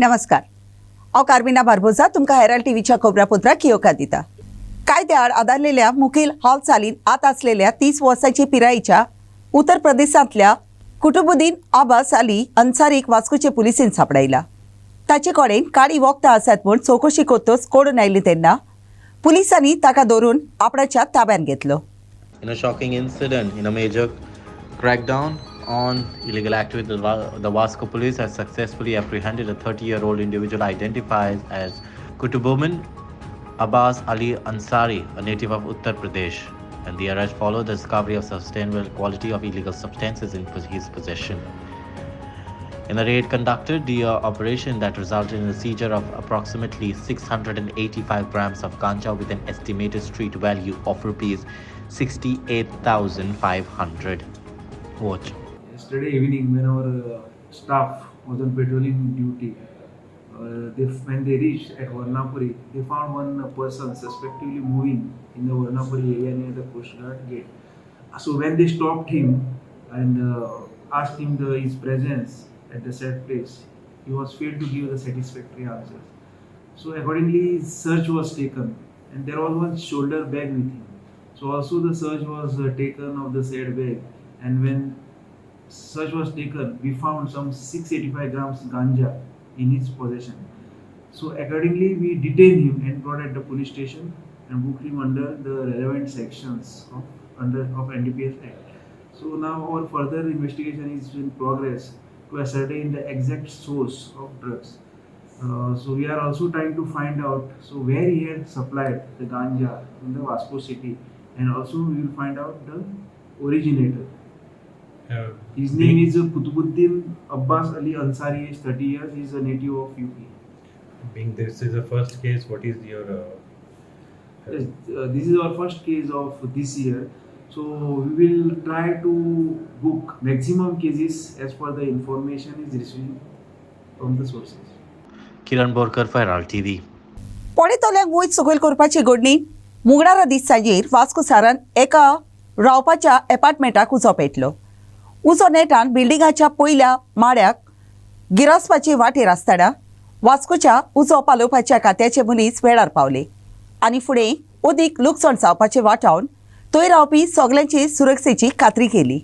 नमस्कार। हांव कार्मिना बार्बोजा तुमकां हेराल्ड टीव्हीच्या खबरापत्राक येवकार दिता। कायद्याआड आदारलेल्या मुखेल हालचालीन आत आसलेल्या 30 वर्सांची पिरायेच्या उत्तर प्रदेशांतल्या कुतुबुद्दीन अब्बास अली अन्सारीक वास्कोचे पुलिसेन सांपडायला। ताचे कडेन काळी वखदां आसात म्हूण चौकशी कोत्तोच कळून आयली तेन्ना पुलिसांनी ताका धरून आपणाच्या ताब्यात घेतलो। In a shocking incident, in a major crackdown on illegal activity, the Vasco police has successfully apprehended a 30-year-old individual identified as Kutubuddin Abbas Ali Ansari, a native of Uttar Pradesh. And the arrest followed the discovery of sustainable quality of illegal substances in his possession. In a raid conducted, the operation that resulted in the seizure of approximately 685 grams of ganja with an estimated street value of rupees 68,500. Watch. Yesterday evening, when our staff was on patrolling duty, when they reached at Varnapuri, they found one person suspectively moving in the Varnapuri area near the Coast Guard gate. So when they stopped him and asked him his presence at the said place, he was failed to give the satisfactory answers. So accordingly, search was taken, and there was one shoulder bag with him. So also the search was taken of the said bag, and when search was taken, we found some 685 grams ganja in his possession. So accordingly, we detained him and brought at the police station and booked him under the relevant sections of NDPS Act. So now our further investigation is in progress to ascertain the exact source of drugs. So we are also trying to find out where he had supplied the ganja in the Vasco city, and also we will find out the originator. His name is Kutubuddin Abbas Ali Ansari, age 30 years. He is a native of UP. Being this is the first case, what is your Yes, this is our first case of this year. So we will try to book maximum cases as per the information is received from the sources. Kiran Borkar for Herald TV. पळेतोल्यांक वयर सकयल करपाची घडणी मुगडारा दीस सांजेर वास्को शारान एका रावपाच्या एपार्टमेंटाक उजो पेटलो। उजो नेटान बिल्डिंगाच्या पयल्या माळ्याक गिरासपाचे वाटेर आसतना वास्कोच्या उजो पालोवपाच्या खात्याचे मनीस वेळार पावले आनी फुडें अदीक लुकसाण जावपाचे वाटावन थंय रावपी सगल्यांचे सुरक्षेची खात्री केली।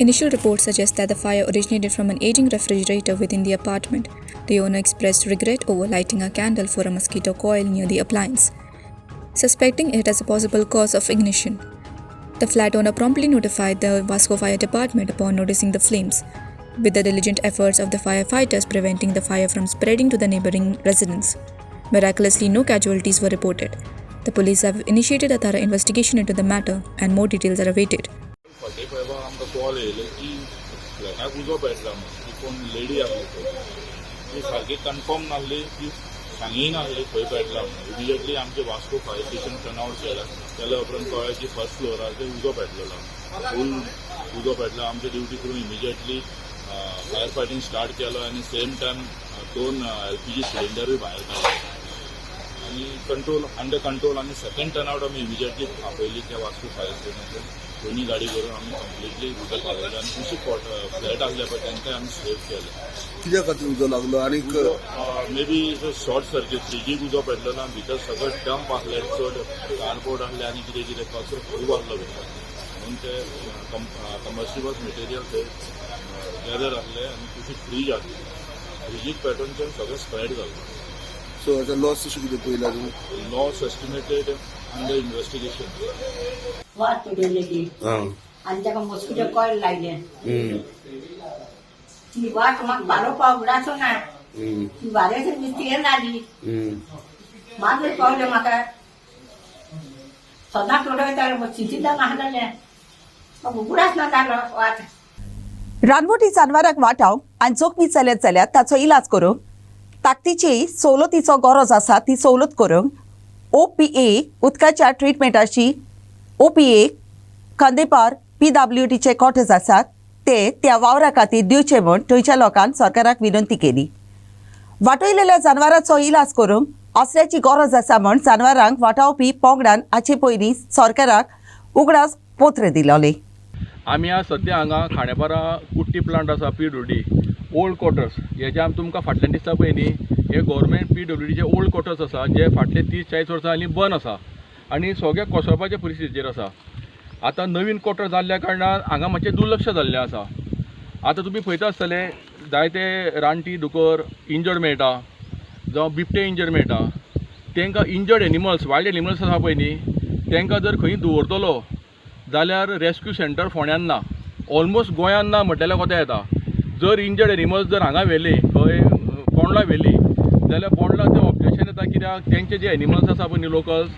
Initial reports suggest that the fire originated from an aging refrigerator within the apartment. The owner expressed regret over lighting a candle for a mosquito coil near the appliance, suspecting it as a possible cause of ignition. The flat owner promptly notified the Vasco Fire Department upon noticing the flames, with the diligent efforts of the firefighters preventing the fire from spreading to the neighboring residents. Miraculously, no casualties were reported. The police have initiated a thorough investigation into the matter, and more details are awaited. आमकां call येयलो की फ्लॅटाक उजो पेटला म्हणून ती कोण lady आसली ती सारकी कन्फर्म नासली ती सांगीय नासली खंय पेटला म्हणून इमिजिएटली आमचे Vasco fire station turn out केल्या उपरांत कळ्ळें की फर्स्ट फ्लोरार ते उजो पेटलेलो फूल उजो पेटला। आमचे ड्युटी करून इमिजिएटली फायर फायटींग स्टार्ट केलो आनी सेम टायम 2 LPG सिलिंडरूय भायर काडले आनी अंडर कंट्रोल आनी सेकंड टर्न आउट आमी इमिजिएटली आपयली त्या वास्को फायर स्टेशनाचेर दोन्ही गाडी करून आम्ही कंप्लिटली उदक पावयलें आनी खुशी फ्लॅट आसले पळय तांकांय आमी सेव केले। कित्या खातीर उजो लागलो आनी मे बी शॉर्ट सर्कीट फ्रिजीक उजो पेटलेलो आनी भितर सगळें डंप आसले चड कार्डबोर्ड आसले आनी कितें कितें कचरो खूब आसलो भितर म्हणून ते कमर्शियल मटेरियल थंय गॅदर आसले आनी खुशी फ्रीज आसली फ्रिजीक पेटोवन सगळें स्प्रेड जालो। सो हेचो लॉस अशें कितें पयला तुमी? Loss estimated under investigation. वाट पेटयले की आनी ताका मॉस्किटो कॉयल लायले ती वाट म्हाका बारोवपाक उगडाचो ना ती वाऱ्याचेर मिस्टेक जाली मागीर कळलें म्हाका सदांच उडयताले चिंतिता नासलेलें म्हाका उगडाच ना जालो वाट। रानवटी जनावरांक वाटावंक आनी जखमी जाल्यार ताचो इलाज करूंक ताकतीची सवलतीचो गरज आसा ती सवलत करूंक OPA उदकाच्या ट्रिटमेंटाची OPA खांदेपार PWDचे कॉटेज आसात ते त्या वावरा खातीर दिवचे म्हूण थंयच्या लोकांक सरकाराक विनंती केली। वाटयलेल्या जनावरांचो इलाज करूंक आसऱ्याची गरज आसा म्हूण जनावरांक वाटावपी पंगडान हाचे पयलीं सरकाराक उगडास पत्र दिलोलें। आमी आज सद्या हांगा खांडेपारा कुट्टी प्लांट आसा PWD ओल्ड क्वॉर्टर्स हेजे आमी तुमकां फाटल्यान दिसता पळय न्ही हे गव्हर्मेंट PWDचे ओल्ड क्वॉर्टर्स आसा जे फाटले 30-40 वर्सां हालीं बंद आसा आनी सगळे कोसळपाचे परिस्थितीचेर आसा. आतां नवीन क्वॉर्टर जाल्ल्या कारणान हांगा मातशें दुर्लक्ष जाल्लें आसा. आतां तुमी पळयता आसतले जायते रानटी दुकर इंजर्ड मेळटा जावं बिबटे इंजर्ड मेळटा. तांकां इंजर्ड एनिमल्स वायल्ड एनिमल्स आसा पळय न्ही तांकां जर खंय दवरतलो जाल्यार रेस्क्यू सेंटर फोंड्यान ना, ऑलमोस्ट गोंयान ना म्हटल्यार कोता येता. जर इंजर्ड एनिमल्स जर हांगा व्हेली खंय बोंडला व्हेली जाल्यार बोंडला तें ऑब्जेक्शन येता. कित्याक तेंचे जे एनिमल्स आसा पळय न्ही लोकल्स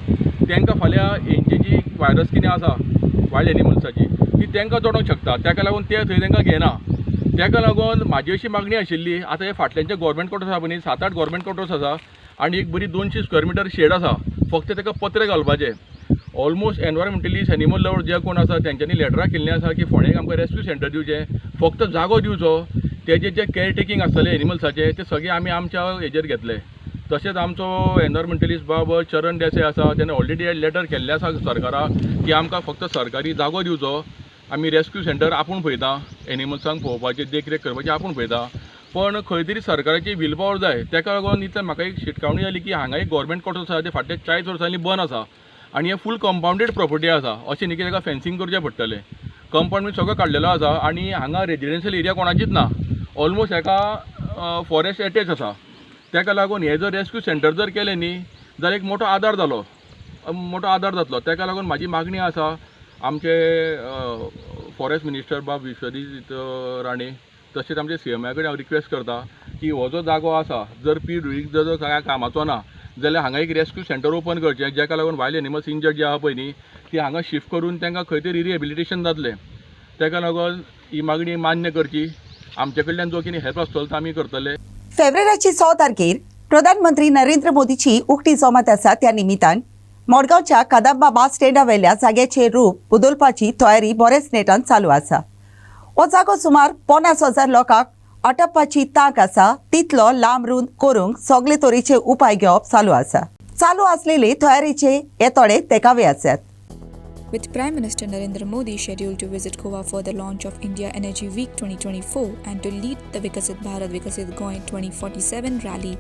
तांकां फाल्यां हेंची जी वायरस कितें आसा वायल्ड एनिमल्साची ती तांकां चोडोंक शकता. ताका लागून ते थंय तांकां घेना. ताका लागून म्हाजी अशी मागणी आशिल्ली आतां हे फाटल्यानचे गव्हर्मेंट क्वॉर्टर्स आसा पळय न्ही 7-8 गव्हर्मेंट क्वॉर्टर्स आसा आनी एक बरी 200 स्क्वेअर मिटर शेड आसा. फक्त ताका पत्रे घालपाचे. ऑलमोस्ट एनवायरमेंटलिस्ट एनिमल लवर जे कोण आसा तेंच्यांनी लेटरां केल्लीं आसा की फोंड्याक आमकां रेस्क्यू सेंटर दिवचें, फक्त जागो दिवचो. तेजे जे केअरटेकींग आसतलें एनिमल्साचें ते सगळें आमी आमच्या हेजेर घेतले. तशेंच आमचो एनवायरमेंटलिस्ट बाब चरण देसाय आसा तेणें ऑलरेडी लेटर केल्लें आसा सरकाराक की आमकां फक्त सरकारी जागो दिवचो. आमी रेस्क्यू सेंटर आपूण पळयता, एनिमल्सांक पळोवपाची देखरेख करपाची आपूण पळयता. पण खंय तरी सरकाराची विल पावर जाय. ताका लागून इतलें म्हाका एक शिटकावणी जाली की हांगा एक गव्हर्मेंट क्वॉर्टर्स आसा ते फाटले 40 वर्सांनी बंद आसा आनी हे फूल कंपाउंडेड प्रॉपर्टी आसा. अशें न्ही की ताका फेन्सिंग करचें पडटलें. कंपाउंड बी सगळो काडलेलो आसा आनी हांगा रेजिडेन्शियल एरिया कोणाचीच ना. ऑलमोस्ट हाका फॉरेस्ट एटॅच आसा. ताका लागून हे जर रेस्क्यू सेंटर जर केलें न्ही जाल्यार एक मोठो आदार जातलो. ताका लागून म्हाजी मागणी आसा आमचे फॉरेस्ट मिनिस्टर बाब विश्वजीत राणे तशेंच आमचे CMA कडेन हांव रिक्वेस्ट करता की हो जो जागो आसा जर PWD जर काय कामाचो ना जाल्यार हांगा एक रेस्क्यू सेंटर ओपन करचें जाका लागून वायल्ड एनिमल्स इंजर्ड जे आहा पळय न्ही ती हांगा शिफ्ट करून तांकां खंय तरी रिहेबिलिटेशन जातलें. ताका लागून ही मागणी मान्य करची. आमचे कडल्यान जो कितें हेल्प आसतलो तो आमी करतले. फेब्रुवारीची 6 तारखेर प्रधानमंत्री नरेंद्र मोदीची उक्ती जमात आसा त्या निमित्तान मडगांवच्या कदंबा बस स्टँडा वयल्या जाग्याचें रूप बदलपाची तयारी बरेच नेटान चालू आसा. हो जागो सुमार 50,000 लोकांक आटोवपाची तांक आसा. तितलो लांब रूंद करूंक सगळे तरेचे उपाय घेवप चालू आसा. चालू आसलेले तयारीचे हे थोडे देखावे आसात. With Prime Minister Narendra Modi scheduled to visit Goa for the launch of India Energy Week 2024 and to lead the Vikasit Bharat Vikasit Goa 2047 rally,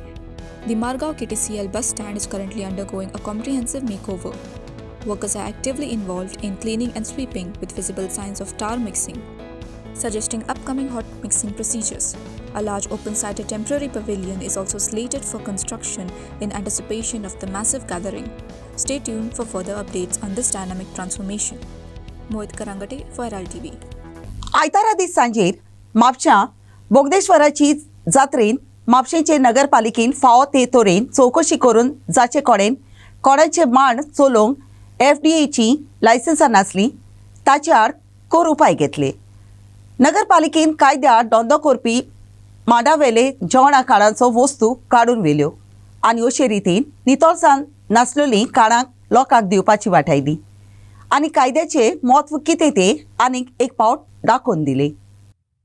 the Margao KTCL bus stand is currently undergoing a comprehensive makeover. Workers are actively involved in cleaning and sweeping with visible signs of tar mixing, suggesting upcoming hot mixing procedures. A large open-sided temporary pavilion is also slated for construction in anticipation of the massive gathering. Stay tuned for further updates on this dynamic transformation. Mohit Karangate for Herald TV. आयतारा दीस सांजेर म्हापशां बोगदेश्वराची जात्रेन म्हापशेंचे नगरपालिकेन फावो ते तोरेन चवकशी करून जाचे कोणाचे मांड चलोवंक FDAची लायसन्सां नासली ताचे आड कोर उपाय घेतले. नगरपालिकेन कायद्या दोंदो करपी मांडावेले जेवणा काळांचो वस्तू काडून व्हेल्यो आनी अशे रितीन नितळसाण नासलेलीं काळांक लोकांक दिवपाची वाटायली आनी कायद्याचे म्हत्व कितें तें आनीक एक फावट दाखोवन दिले.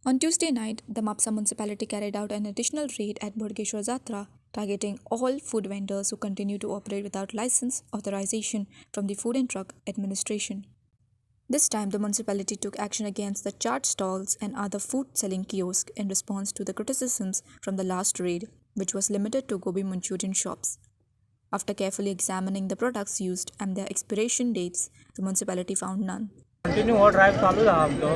On Tuesday night, the Mapsa municipality carried out an additional raid at Bodgeshwar Jatra, targeting all food vendors who continue to operate without license authorization from the Food and Drug Administration. This time, the municipality took action against the chaat stalls and other food-selling kiosks in response to the criticisms from the last raid, which was limited to gobi Manchurian shops. After carefully examining the products used and their expiration dates, the municipality found none. Continue हो drive चालूच आहा आमचो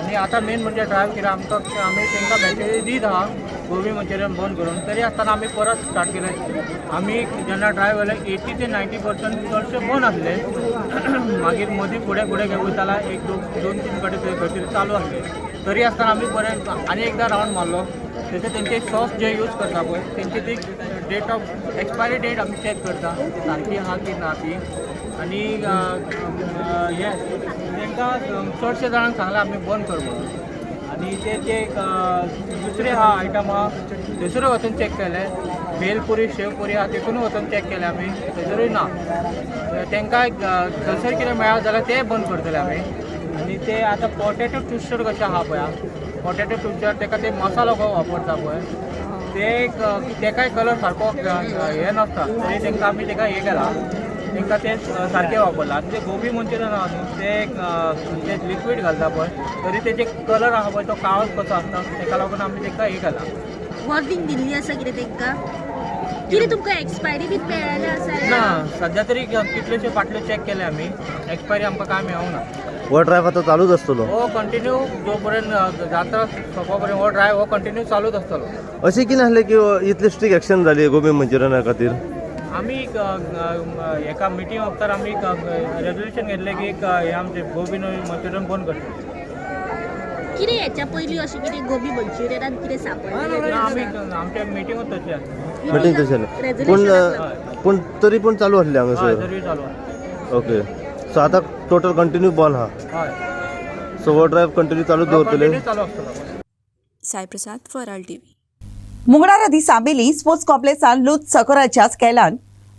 आनी आतां main म्हणजे drive कितें आमकां आमी तांकां मॅसेजी दीत आहा गोबी मंचुरियन बंद करून तरी आसतना आमी परत स्टार्ट केलें. आमी जेन्ना ड्रायव्ह वेले 80 ते 90% चडशे बंद आसले. मागीर मदीं फुडें फुडें वयताला एक दोन तीन कडेन खंय तरी चालू आसले. तरी आसतना आमी परत आनी एकदां रावंड मारलो. तेचे तेंचे सॉस जे यूज करता पळय तेंची ती डेट ऑफ एक्सपायरी डेट आमी चॅक करता सारकी आहा की ना ती. आनी हे तांकां चडशे जाणांक सांगलें आमी बंद कर म्हणून. आनी ते दुसरे आहा आयटम आहा थंयसरूय वचून चॅक केले. भेलपुरी शेवपुरी आहा तेतूनय वचून चॅक केले आमी थंयसरूय ना. तांकां थंयसर कितें मेळ्ळा जाल्यार ते बंद करतले आमी. आनी ते आतां पोटेटो ट्विस्टर कशें आहा पळय पोटेटो ट्विस्टर ताका ते मसालो गो वापरता पळय ते ताकाय कलर सारको हे नासता तरी तांकां आमी ताका हे केला तांकां ते सारकें वापरला. आतां ते गोबी मंचुरियन आहा न्हू ते लिक्वीड घालता पळय तरी तेजे कलर आहा पळय तो काळोच कसो आसता तेका लागून आमी तांकां हे घाला. वॉर्निंग दिल्ली आसा कितें तांकां कितें तुमकां एक्सपायरी बीन मेळ्ळेलें आसा ना सध्या तरी कितलेशे बाटल्यो चॅक केले आमी एक्सपायरी आमकां काय मेळूंक ना. हो ड्रायव्ह आता चालूच आसतलो. हो कंटिन्यू जो पर्यंत जात्रा सोंपो पर्यंत हो ड्रायव्ह हो कंटिन्यू चालूच आसतलो. अशें कितें आसलें की इतली स्ट्रिक्ट एक्शन जाली गोबी मंचुरियना खातीर? आमी एका मिटींग वखदार आमी रेजोल्युशन घेतलें की हे आमचे गोबी मंचुरियन बंद करतले. कितें हेच्या पयलीं अशें कितें गोबी मंचुरियनान कितें सांपडलें? आमी आमच्या मिटींगूच तशी आसली. मिटींग तशें जालें पूण तरी पूण चालू आसलें हांगासर. तरी चालू आसा. ओके सो आतां टोटल कंटिन्यू बंद आहा. हय सो हो ड्रायव्ह कंटिन्यू चालू दवरतले. कंटिन्यू चालू आसतलो. Sai Prasad for RTV. मुंगडा नदी सांबेली स्पोर्ट्स कॉम्प्लेक्सान लूज सकराच्या स्केलान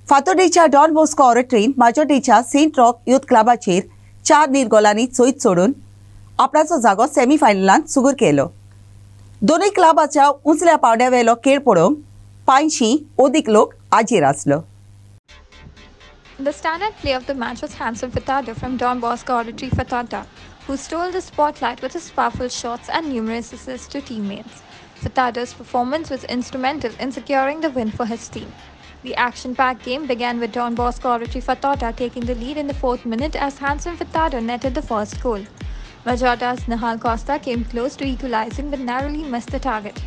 फातोडेच्या डॉन बॉस्को ऑडिटरीन माजोर्डेच्या सेंट रॉक युथ क्लबाचेर 4 निर्गोलांनी चोयत सोडून आपणाचो जागो सेमीफायनलांत सुगूर केलो. दोनूय क्लबाच्या उंचल्या पावंड्यावेलो खेळ पळोवंक 500 ओदीक लोक हाजीर आसलो. The standout play of the match was Hanson Furtado from Don Bosco Auditory Fatata, who stole the spotlight with his powerful shots and numerous assists to teammates. Furtado's performance was instrumental in securing the win for his team. The action-packed game began with Don Bosco Auditory Fatata taking the lead in the 4th minute as Hanson Furtado netted the first goal. Majorda's Nahal Costa came close to equalizing but narrowly missed the target.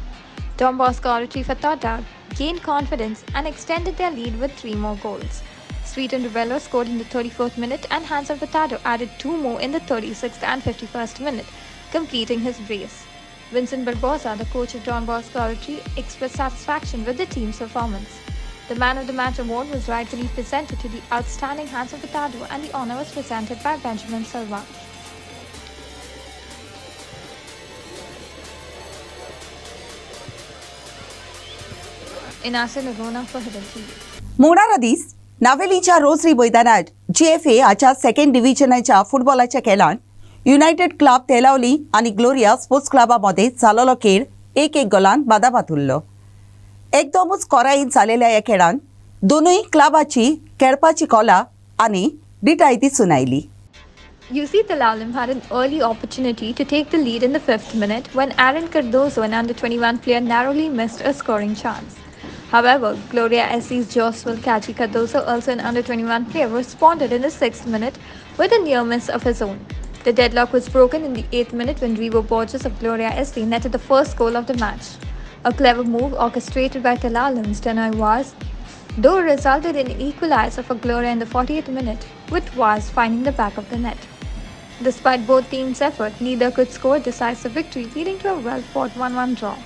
Don Bosco Auditory Fatata gained confidence and extended their lead with 3 more goals. Sweet and Rebello scored in the 34th minute and Hanson Furtado added 2 more in the 36th and 51st minute, completing his brace. Vincent Barbosa, the coach of Don Bosco Auditory, expressed satisfaction with the team's performance. The Man of the Match award was rightfully presented to the outstanding Hanson Furtado and the honour was presented by Benjamin Silva. Inasa Laguna for Hidden TV. Mungda नदीस नावेलीच्या rosary मैदानात GFA हाच्या 2nd डिव्हिजनाच्या फुटबॉलाच्या खेळांत United club Telaulim आणि Gloria sports क्लबामध्ये झालेलो खेळ 1-1 Golan बादाबाद उरलो. एकदमच कोरायेन जालेल्या ह्या खेळांत दोनूय क्लबाची खेळपाची कला आणि डिटाय दिसून oily. UC Talalim had an early opportunity to take the lead in the 5th minute when Aaron Cardozo, an under-21 player, narrowly missed a scoring chance. However, Gloria SC's Joswell Kachi Cardozo, also an under-21 player, responded in the 6th minute with a near miss of his own. The deadlock was broken in the 8th minute when Rivo Borges of Gloria SC netted the first goal of the match. A clever move orchestrated by Talalim's Denai Vaz, though resulted in an equalizer for Gloria in the 40th minute, with Vaz finding the back of the net. Despite both teams' effort, neither could score a decisive victory, leading to a well-fought 1-1 draw.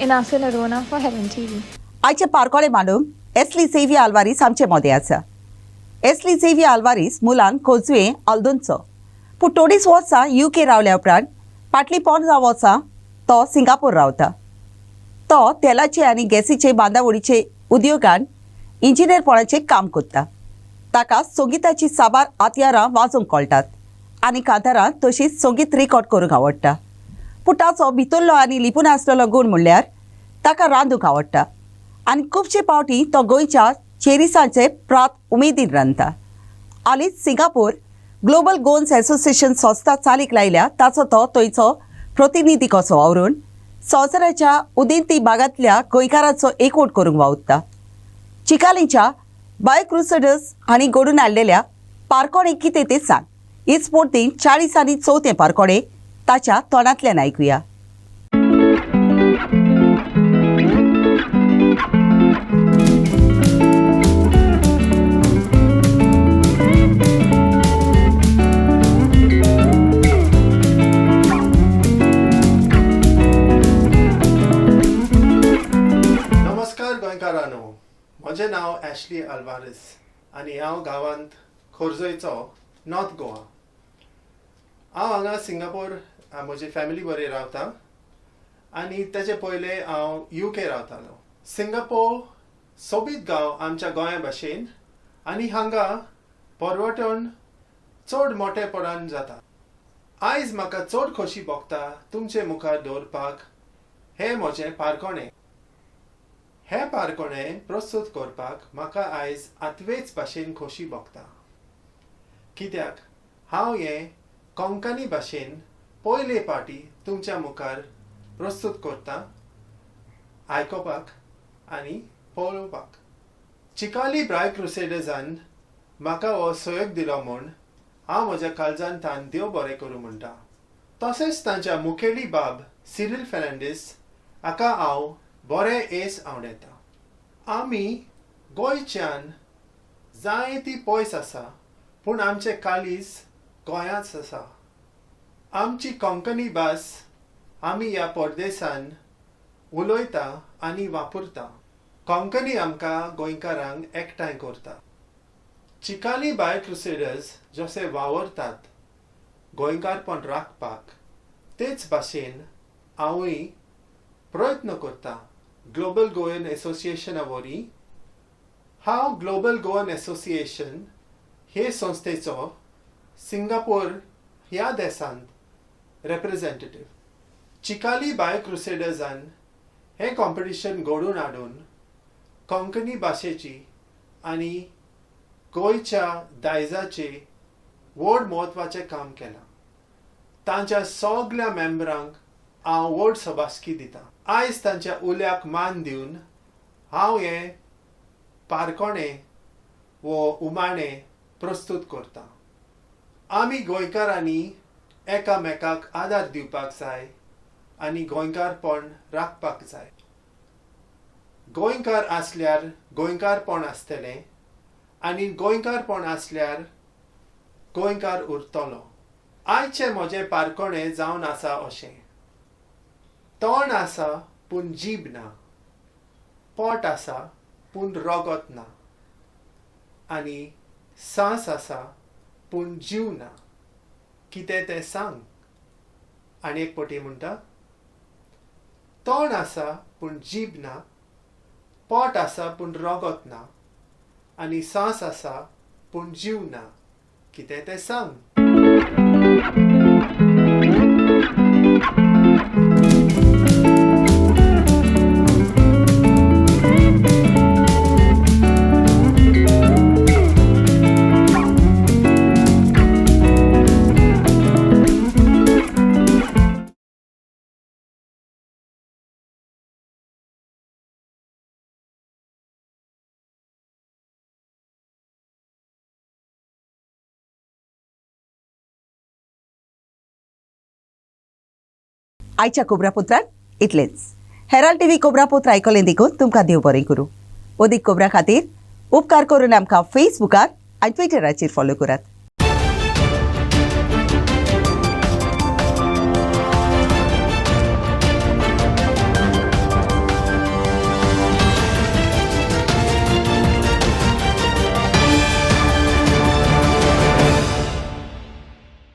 Inasa Larona for Heaven TV. आयचे पारकोळे मांडूंक एस्ली Xavier Alvares आमचे मदें आसा. एस्ली Xavier Alvares मुलान causeway आल्दोनचो पूण थोडींच वर्सां UK रावल्या उपरांत फाटलीं 15 वर्सां तो सिंगापूर रावता. तो तेलाचे आनी गॅसीचे बांदावळीचे उद्योगान इंजिनियरपणाचें काम करता. ताका संगीताची साबार हातयारां वाजोवंक कळटात आनी कांतारां तशींच संगीत रेकॉर्ड करूंक आवडटा. पूण ताचो भितरलो आनी लिपून आसलेलो गूण म्हणल्यार ताका रांदूंक आवडटा आनी खुबशे फावटी तो गोंयच्या चेरिसांचे प्रात उमेदीन रांदता. हालींच सिंगापूर ग्लोबल गोन्स एसोसिएशन संस्था चालीक लायल्या ताचो तो थंयचो प्रतिनिधी कसो वावरून संवसाराच्या उदेंती भागांतल्या गोंयकारांचो एकवट करूंक वावुरता. चिकालीच्या बायक्रुसडर्स हांणी घडोवन हाडलेल्या पारकोडे कितें तें सांग ही स्पोर्तीन 40 आनी 4थें पारकोडे ताच्या तोंडांतल्यान आयकुया. नमस्कार गोंयकारांनो, म्हजें नांव ॲश्ली आल्वारेस आनी हांव गांवांत खोर्जोयचो नॉर्थ गोवा. हांव हांगा सिंगापूर म्हजी फॅमिली बरी रावता आनी तेचे पयले हांव UK रावतालो. सिंगापोर सोबीत गांव आमच्या गोंया भाशेन आनी हांगा पर्यटन चड मोठेपणान जाता. आयज म्हाका चड खोशी भोगता तुमचे मुखार दवरपाक हे म्हजें पारकोणें. हे पारकोणें प्रस्तूत करपाक म्हाका आयज आतवेच भाशेन खोशी भोगता, कित्याक हांव हें कोंकणी भाशेन पयले फावटी तुमच्या मुखार प्रस्तूत करता, आयकोपाक आनी पळोवपाक. चिकाली ब्राय क्रुसेडर्सान म्हाका हो सहयोग दिलो म्हूण हांव म्हज्या काळजान तान देव बरें करूं म्हणटा. तशेंच तांच्या मुखेली बाब सिरिल फेर्नांडीस हाका हांव बरें येस आवडयता. आमी गोंयच्यान जायती पयस आसा, पूण आमचें कालीज गोंयांच आसा. आमची कोंकणी भास आमी ह्या परदेसान उलयता आनी वापरता. कोंकणी आमकां गोंयकारांक एकठांय करता. चिकाली बाय क्रुसेडर्स जशे वावरतात गोंयकारपण राखपाक, तेच भाशेन हांवूय प्रयत्न करता ग्लोबल गोवन एसोसिएशना वरवीं. हांव ग्लोबल गोवन एसोसिएशन हे संस्थेचो सिंगापोर ह्या देशांत रिप्रेझेंटेटिव्ह. चिकाली बाय क्रुसेडर्सान हें कॉम्पिटिशन घडोवन हाडून कोंकणी भाशेची आनी गोंयच्या दायजाचें व्हड म्हत्वाचें काम केलां. तांच्या सगळ्या मेंबरांक हांव व्हड सभासकी दितां. आयज तांच्या उल्याक मान दिवन हांव हें पारकोणें वो उमाणें प्रस्तूत करतां. आमी गोंयकारांनी एकामेकाक आदार दिवपाक जाय आनी गोंयकारपण राखपाक जाय. गोंयकार आसल्यार गोंयकारपण आसतलें आनी गोंयकारपण आसल्यार गोंयकार उरतलो. आयचें म्हजें पारकोणें जावन आसा अशें: तोंड आसा पूण जीब ना, पोट आसा पूण रगत ना, आनी सांस आसा पूण जीव ना. कितें तें सांग. आनी एक पटी म्हणटा: तोंड आसा पूण जीब ना, पोट आसा पूण रगत ना, आनी सांस आसा पूण जीव ना. कितें तें सांग. आयच्या कोबरापुत्रांत इतलेंच. हेराल्ड टीव्ही कोबरापुत्र आयकलें देखून तुमकां देव बरें करूं. अदीक कोबरा खातीर उपकार करून आमकां फेसबुकार आनी ट्विटराचेर फॉलो करात.